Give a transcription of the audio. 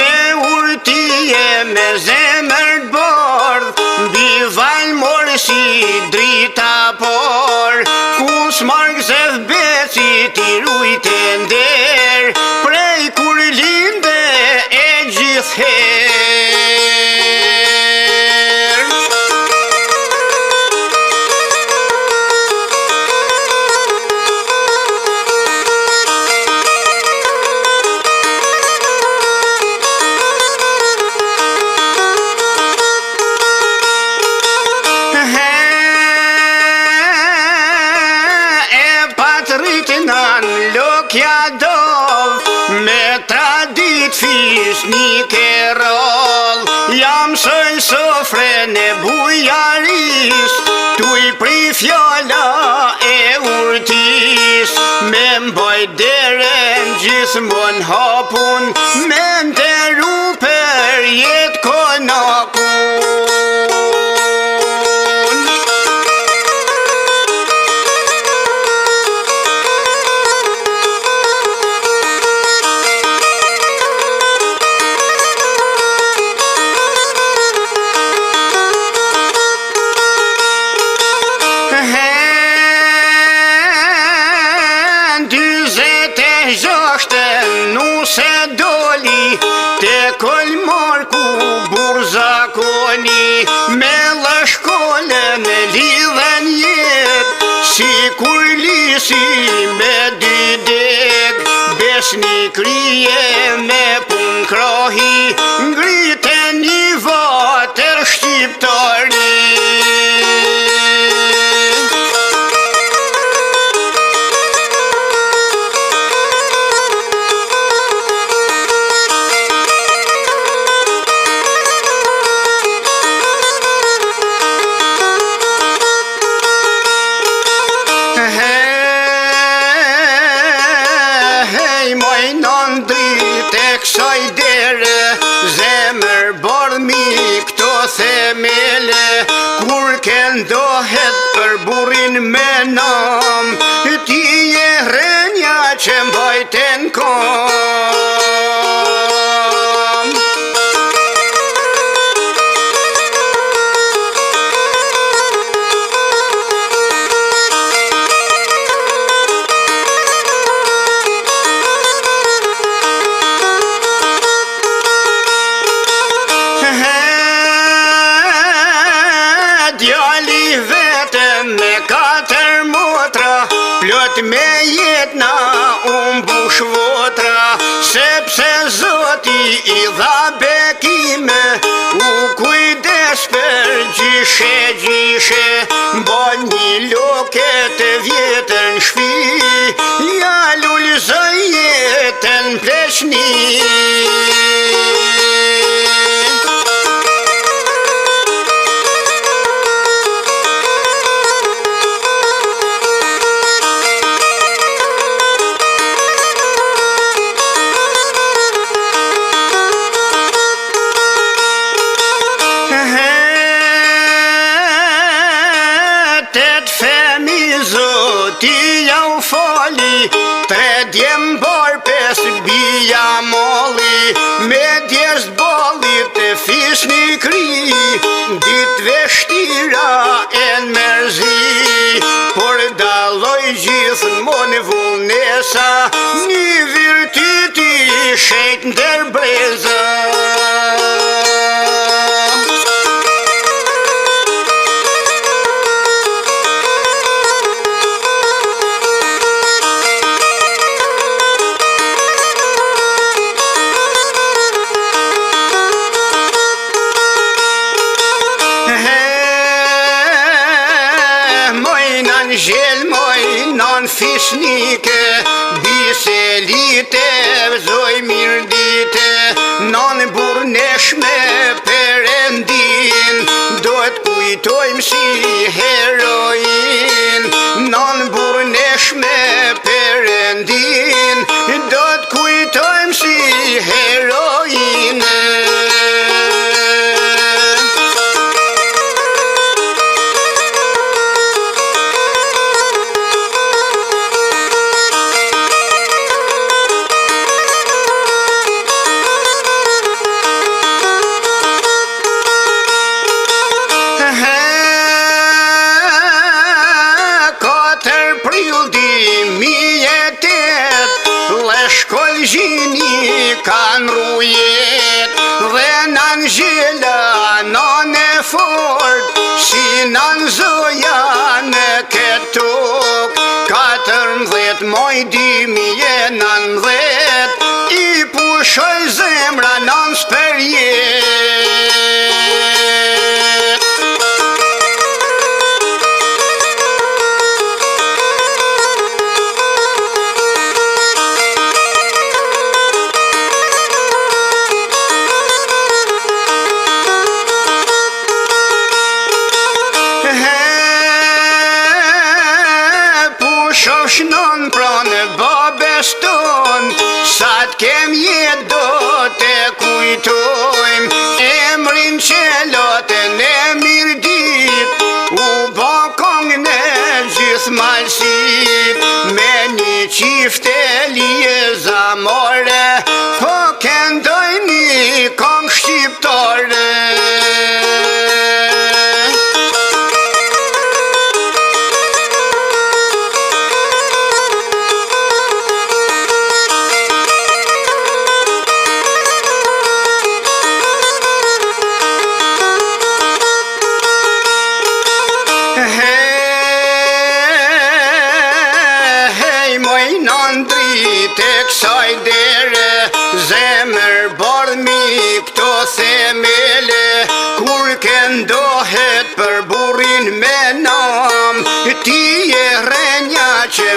me urtije me zemër bordh, mbi valmor si drita por, ku s'marg se vbeci ti rujte nder, prej kur linde e gjithher. Lokja dov, me tradit fishnike roll, jam soj sofren e bujaris, tuj pri fjalla e urtis, me mboj deren gjithmon hapun, me nderu për jet konakun. Se doli te kolmar ku burzakoni, me lashkollën lidhen jet, si kur lisi me dy deg, besnik rije me pun krohi, ngrite një vatër shqiptari. Kësaj dere, zemër bardhmi këto themele, kur këndohet për burin me nam, ti je rënja që mbajten kam. Plot me jetna mbush votra, sepse Zoti i dha bekime, u kujdes për gjishe, bon një loket e vjetën shpi, ja lulzoj jetën pleshni. Zoti ja u fali, 3 djembar 5 bija molli, me djesht bollit e fisni kri, dit veshtira e mërzi, por daloj gjithmon vullnesa, një virtyti shejt ndër breza. Gjel mojnan fishnike, biselite, vzoj mirë dite, nan burnesh me perendin, do t'kujtojmë si heroin, nan burnesh me perendin, do t'kujtojmë si heroin. qifte lije zamore, po këndoj një këngë shqiptare. Tek saj dere, zemër bardhmi këto themele, kur këndohet për burrin me nam, ti e rrenja që